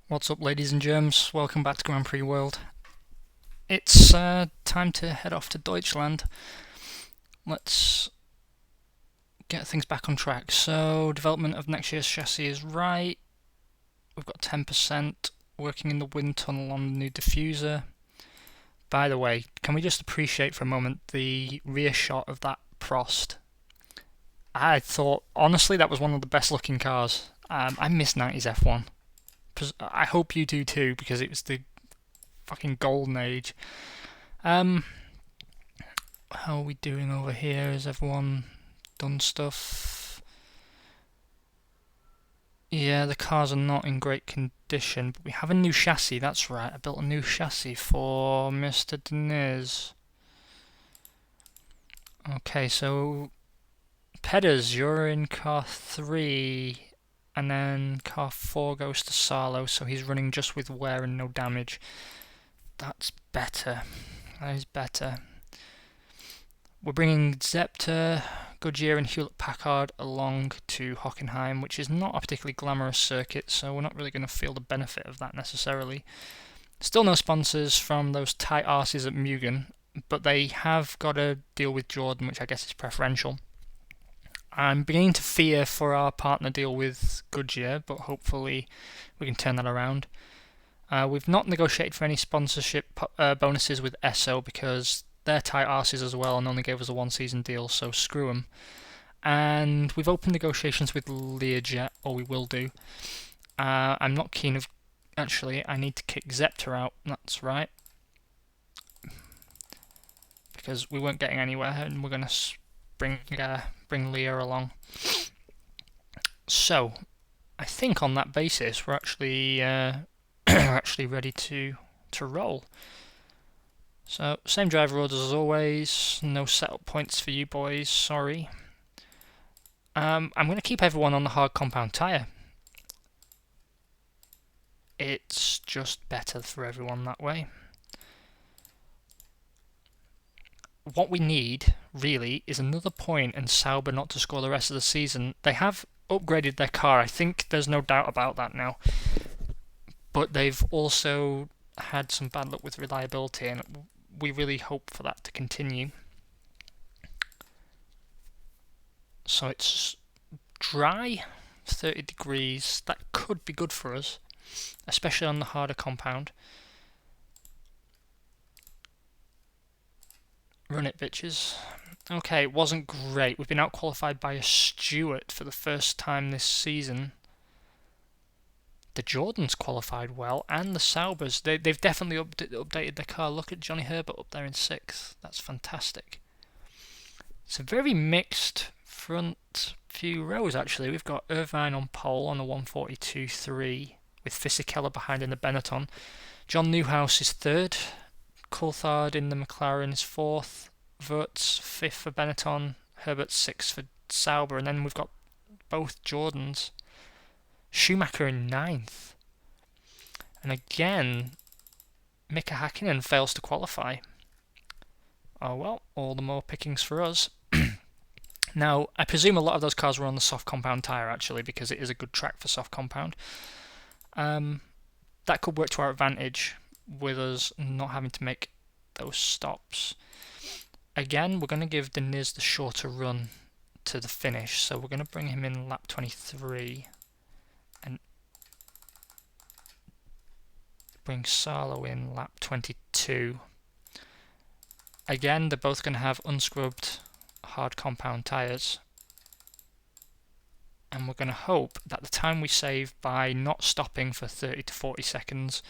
What's up, ladies and germs? Welcome back to Grand Prix World. It's time to head off to Deutschland. Let's get things back on track. So, development of next year's chassis is right. We've got 10% working in the wind tunnel on the new diffuser. By the way, can we just appreciate for a moment the rear shot of that Prost? I thought, honestly, that was one of the best looking cars. I miss 90s F1. I hope you do too, because it was the fucking golden age. How are we doing over here? Has everyone done stuff? Yeah, the cars are not in great condition, but we have a new chassis, that's right. I built a new chassis for Mr. Diniz. Okay, so Pedders, you're in car 3, and then car 4 goes to Sarlo, so he's running just with wear and no damage. That's better. That is better. We're bringing Zepter, Goodyear and Hewlett-Packard along to Hockenheim, which is not a particularly glamorous circuit, so we're not really going to feel the benefit of that necessarily. Still no sponsors from those tight arses at Mugen, but they have got a deal with Jordan, which I guess is preferential. I'm beginning to fear for our partner deal with Goodyear, but hopefully we can turn that around. We've not negotiated for any sponsorship bonuses with Esso because they're tight arses as well and only gave us a one-season deal, so screw them. And we've opened negotiations with Learjet, or we will do. I'm not keen of... Actually, I need to kick Zepter out, that's right. Because we weren't getting anywhere, and we're going to bring Lear along. So, I think on that basis, we're actually actually ready to roll. So, same driver orders as always. No setup points for you boys, sorry. I'm going to keep everyone on the hard compound tyre. It's just better for everyone that way. What we need, really, is another point and Sauber not to score the rest of the season. They have upgraded their car, I think there's no doubt about that now. But they've also had some bad luck with reliability, and we really hope for that to continue. So it's dry, 30 degrees, that could be good for us, especially on the harder compound. Run it, bitches. Okay, it wasn't great. We've been out-qualified by a Stewart for the first time this season. The Jordans qualified well, and the Saubers. They've definitely updated their car. Look at Johnny Herbert up there in 6th. That's fantastic. It's a very mixed front few rows, actually. We've got Irvine on pole on the 142.3, with Fisichella behind in the Benetton. John Newhouse is 3rd. Coulthard in the McLaren is 4th. Wirtz 5th for Benetton. Herbert 6th for Sauber. And then we've got both Jordans. Schumacher in 9th. And again, Mika Hakkinen fails to qualify. Oh well, all the more pickings for us. Now, I presume a lot of those cars were on the soft compound tyre actually, because it is a good track for soft compound. That could work to our advantage with us not having to make those stops. Again, we're going to give Diniz the shorter run to the finish, so we're going to bring him in lap 23 and bring Sarlo in lap 22. Again, they're both going to have unscrubbed hard compound tyres, and we're going to hope that the time we save by not stopping for 30 to 40 seconds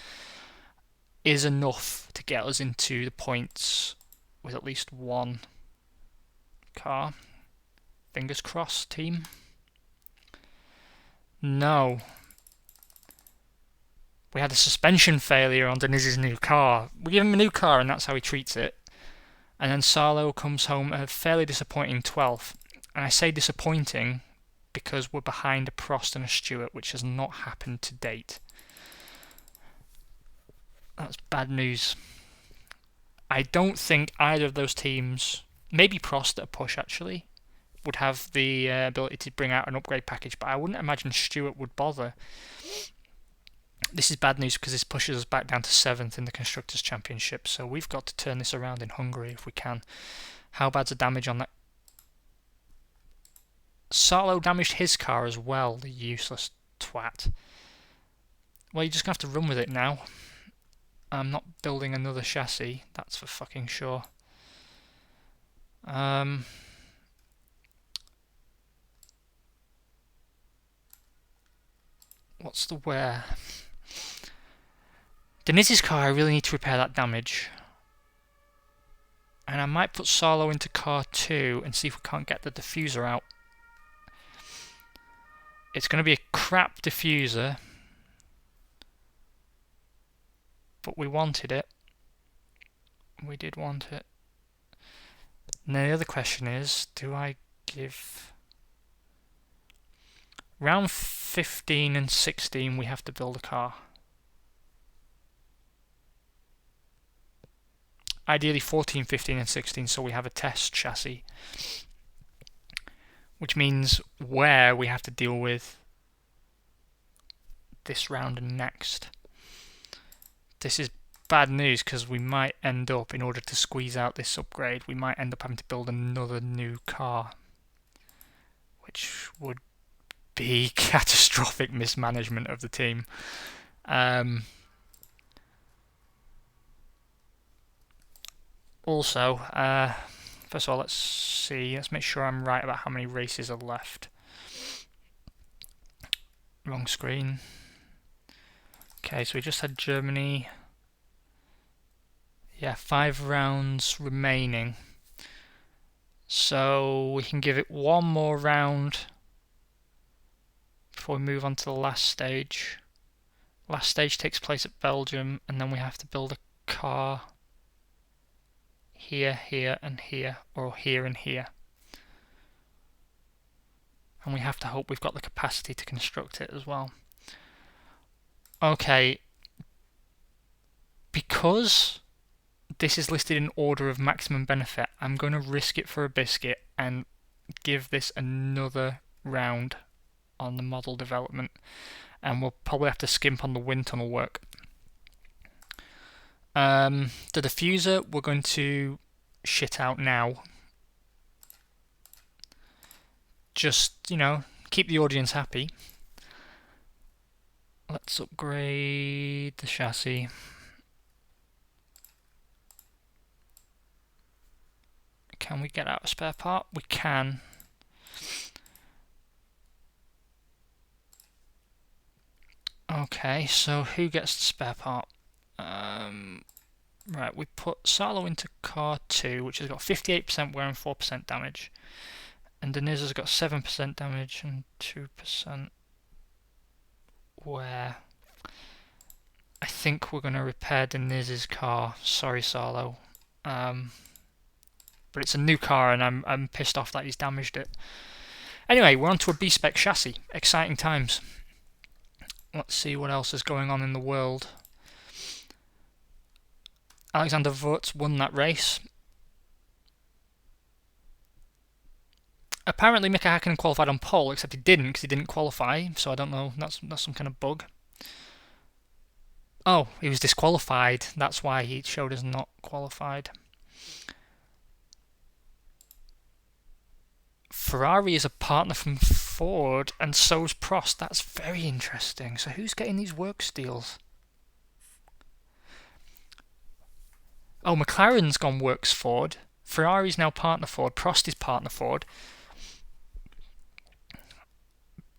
is enough to get us into the points with at least one car. Fingers crossed, team. No. We had a suspension failure on Deniz's new car. We give him a new car and that's how he treats it. And then Sarlo comes home a fairly disappointing 12th. And I say disappointing because we're behind a Prost and a Stewart, which has not happened to date. That's bad news. I don't think either of those teams, maybe Prost at a push actually, would have the ability to bring out an upgrade package, but I wouldn't imagine Stewart would bother. This is bad news because this pushes us back down to 7th in the Constructors' Championship, so we've got to turn this around in Hungary if we can. How bad's the damage on that? Sarlo damaged his car as well, the useless twat. Well, you're just going to have to run with it now. I'm not building another chassis, that's for fucking sure. What's the wear? Deniz's car, I really need to repair that damage. And I might put Sarlo into car 2 and see if we can't get the diffuser out. It's going to be a crap diffuser, but we wanted it. We did want it. Now the other question is, do I give... Round 15 and 16 we have to build a car. Ideally 14, 15 and 16, so we have a test chassis. Which means where we have to deal with this round and next. This is bad news because we might end up, in order to squeeze out this upgrade, we might end up having to build another new car. Which would be catastrophic mismanagement of the team. Also, first of all, let's make sure I'm right about how many races are left. Wrong screen. Okay, so we just had Germany. Yeah, 5 rounds remaining. So we can give it one more round before we move on to the last stage. Last stage takes place at Belgium, and then we have to build a car here, here, and here, or here and here. And we have to hope we've got the capacity to construct it as well. Okay, because this is listed in order of maximum benefit, I'm going to risk it for a biscuit and give this another round on the model development, and we'll probably have to skimp on the wind tunnel work. The diffuser we're going to shit out now. Just, you know, keep the audience happy. Let's upgrade the chassis. Can we get out a spare part? We can. Okay, so who gets the spare part? Right, we put Sarlo into car 2, which has got 58% wear and 4% damage. And Diniz has got 7% damage and 2% wear. I think we're going to repair Diniz's car. Sorry, Sarlo. But it's a new car and I'm pissed off that he's damaged it. Anyway, we're on to a B-spec chassis. Exciting times. Let's see what else is going on in the world. Alexander Wurz won that race. Apparently Mika Hakkinen qualified on pole, except he didn't because he didn't qualify, so I don't know, that's some kind of bug. Oh, he was disqualified, that's why he showed as not qualified. Ferrari is a partner from Ford, and so's Prost. That's very interesting. So who's getting these work steals? Oh, McLaren's gone works Ford. Ferrari's now partner Ford. Prost is partner Ford.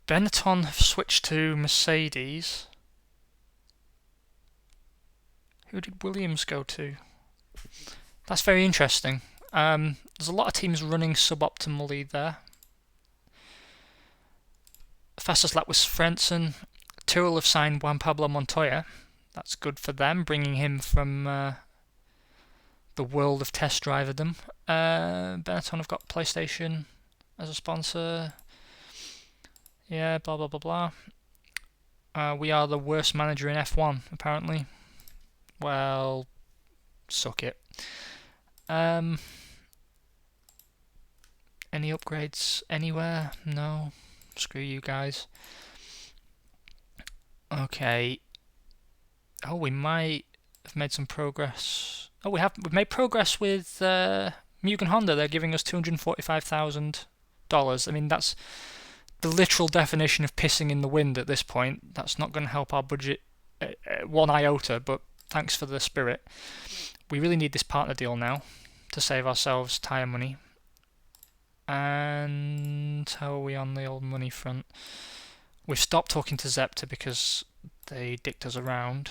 Benetton have switched to Mercedes. Who did Williams go to? That's very interesting. There's a lot of teams running suboptimally there. Fastest lap was Frentzen. Tyrrell have signed Juan Pablo Montoya. That's good for them, bringing him from the world of test driverdom. Benetton have got PlayStation as a sponsor. Yeah, blah blah blah blah. We are the worst manager in F1, apparently. Well, suck it. Any upgrades anywhere? No. Screw you guys. Okay. Oh, we might have made some progress. Oh, we've made progress with Mugen Honda. They're giving us $245,000. I mean, that's the literal definition of pissing in the wind at this point. That's not going to help our budget one iota, but thanks for the spirit. We really need this partner deal now to save ourselves tyre money. And how are we on the old money front? We've stopped talking to Zepter because they dicked us around.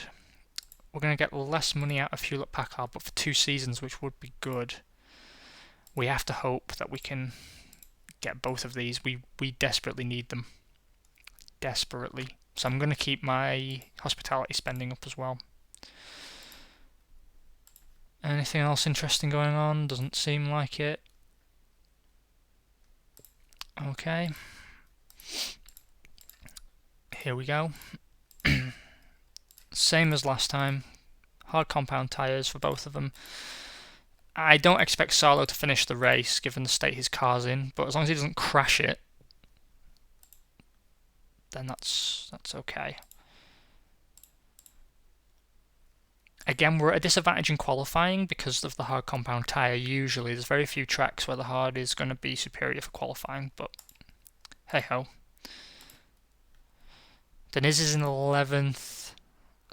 We're going to get less money out of Fuel at Packard, but for 2 seasons, which would be good. We have to hope that we can get both of these. We desperately need them. Desperately. So I'm going to keep my hospitality spending up as well. Anything else interesting going on? Doesn't seem like it. Okay. Here we go. Same as last time. Hard compound tyres for both of them. I don't expect Sarlo to finish the race given the state his car's in, but as long as he doesn't crash it, then that's okay. Again, we're at a disadvantage in qualifying because of the hard compound tyre. Usually there's very few tracks where the hard is going to be superior for qualifying, but hey ho. Diniz is in 11th,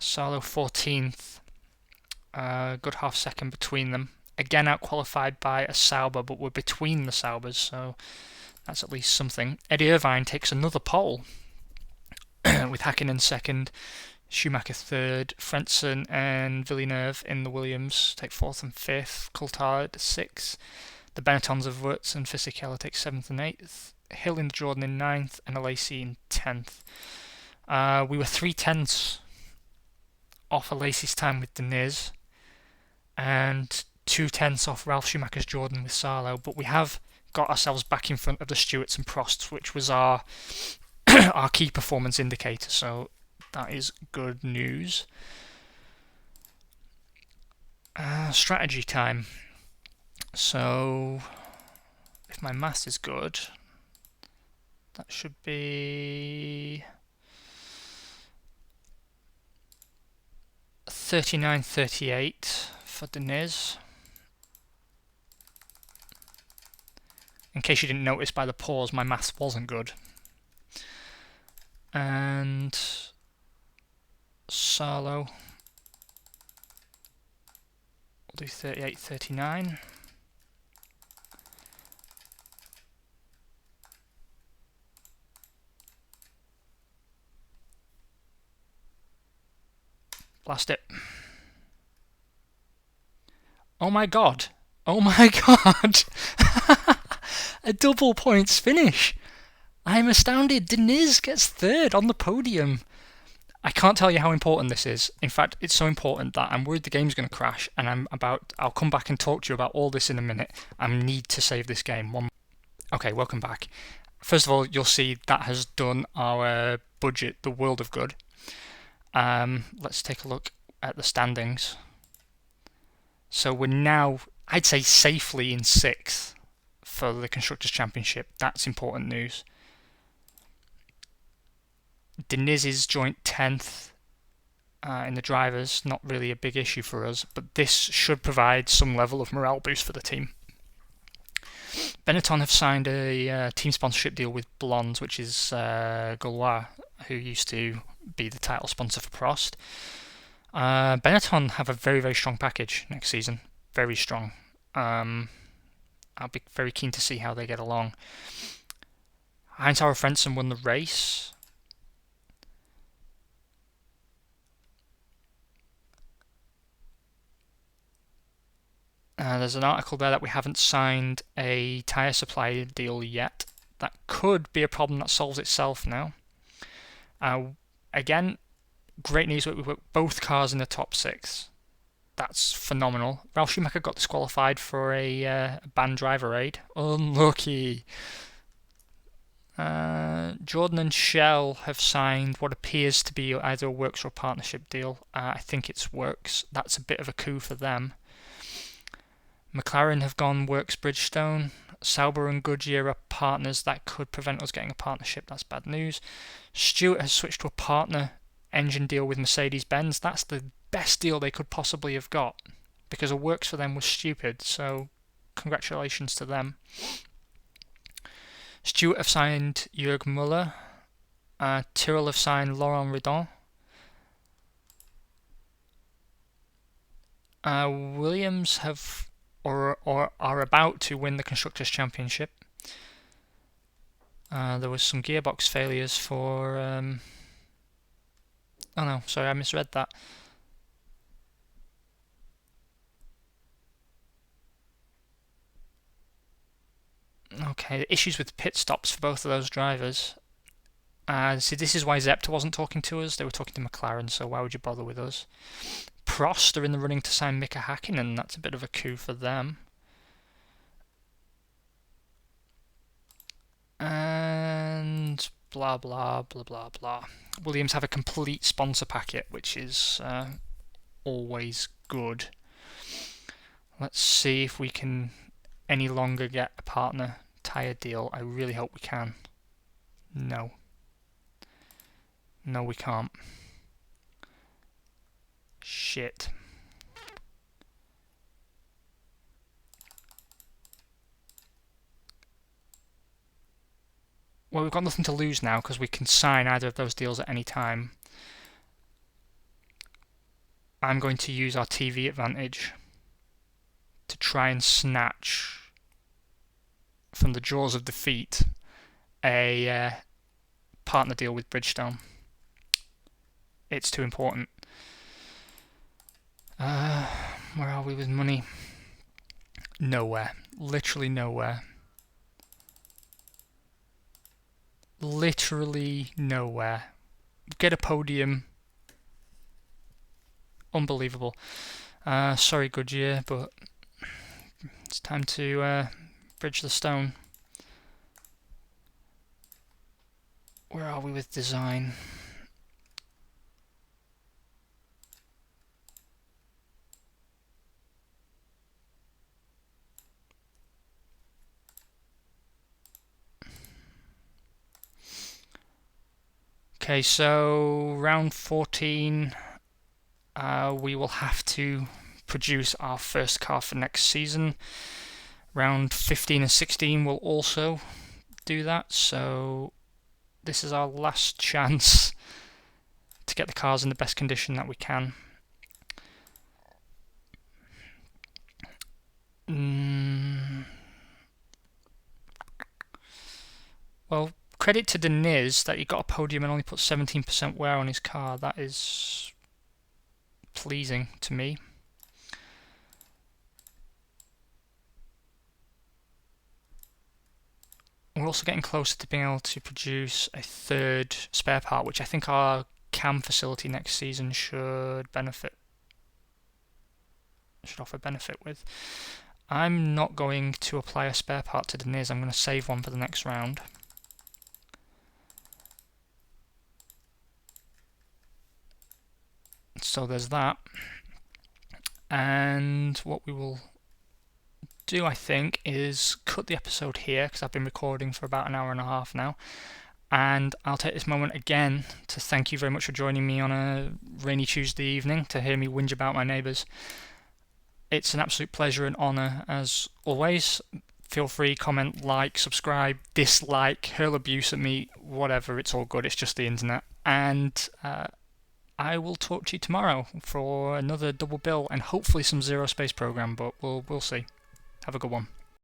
Sarlo 14th, good half second between them. Again out qualified by a Sauber, but we're between the Saubers, so that's at least something. Eddie Irvine takes another pole with Hakkinen second, Schumacher third, Frentzen and Villeneuve in the Williams take 4th and 5th, Coulthard 6th, the Benettons of Wurtz and Fisichella take 7th and 8th, Hill and Jordan in 9th, and Alesi in 10th. We were 3/10 off Alesi's time with Diniz, and 2/10 off Ralf Schumacher's Jordan with Sarlo, but we have got ourselves back in front of the Stewarts and Prosts, which was our our key performance indicator, so that is good news. Strategy time. So, if my maths is good, that should be 39.38 for Diniz. In case you didn't notice by the pause, my maths wasn't good. And Sarlo, we'll do 38.39. Blast it. Oh my god. Oh my god. A double points finish. I'm astounded. Diniz gets 3rd on the podium. I can't tell you how important this is. In fact, it's so important that I'm worried the game's going to crash, and I'll come back and talk to you about all this in a minute. I need to save this game. Okay, welcome back. First of all, you'll see that has done our budget the world of good. Let's take a look at the standings. So we're now, I'd say, safely in 6th for the Constructors' Championship. That's important news. Diniz is joint 10th in the drivers, not really a big issue for us, but this should provide some level of morale boost for the team. Benetton have signed a team sponsorship deal with Blondes, which is Gaulois, who used to be the title sponsor for Prost. Benetton have a very, very strong package next season. Very strong. I'll be very keen to see how they get along. Heinz-Harald Frentzen won the race. There's an article there that we haven't signed a tyre supply deal yet. That could be a problem that solves itself now. Again, great news that we've got both cars in the top 6. That's phenomenal. Ralf Schumacher got disqualified for a banned driver aid. Unlucky. Jordan and Shell have signed what appears to be either a works or a partnership deal. I think it's works. That's a bit of a coup for them. McLaren have gone works Bridgestone. Sauber and Goodyear are partners. That could prevent us getting a partnership. That's bad news. Stewart has switched to a partner engine deal with Mercedes-Benz, that's the best deal they could possibly have got, because a works for them was stupid, so congratulations to them. Stewart have signed Jürg Muller. Tyrrell have signed Laurent Redon. Williams have or are about to win the Constructors' Championship. There was some gearbox failures for... oh no, sorry, I misread that. Okay, issues with pit stops for both of those drivers. See, this is why Zepter wasn't talking to us. They were talking to McLaren, so why would you bother with us? Prost are in the running to sign Mika Hakkinen. That's a bit of a coup for them. And blah blah blah blah blah. Williams have a complete sponsor packet, which is always good. Let's see if we can any longer get a partner tyre deal. I really hope we can. No. No, we can't. Shit. Well, we've got nothing to lose now because we can sign either of those deals at any time. I'm going to use our TV advantage to try and snatch from the jaws of defeat a partner deal with Bridgestone. It's too important. Where are we with money? Nowhere. Literally nowhere. Literally nowhere. Get a podium. Unbelievable. Sorry, Goodyear, but it's time to bridge the stone. Where are we with design? Okay, so round 14, we will have to produce our first car for next season. Round 15 and 16 will also do that, so this is our last chance to get the cars in the best condition that we can. Well, credit to Diniz that he got a podium and only put 17% wear on his car. That is pleasing to me. We're also getting closer to being able to produce a third spare part, which I think our CAM facility next season should offer benefit with. I'm not going to apply a spare part to Diniz. I'm going to save one for the next round. So there's that. And what we will do, I think, is cut the episode here because I've been recording for about an hour and a half now. And I'll take this moment again to thank you very much for joining me on a rainy Tuesday evening to hear me whinge about my neighbours. It's an absolute pleasure and honour as always. Feel free, comment, like, subscribe, dislike, hurl abuse at me, whatever, it's all good, it's just the internet. And I will talk to you tomorrow for another double bill and hopefully some zero space program, but we'll see. Have a good one.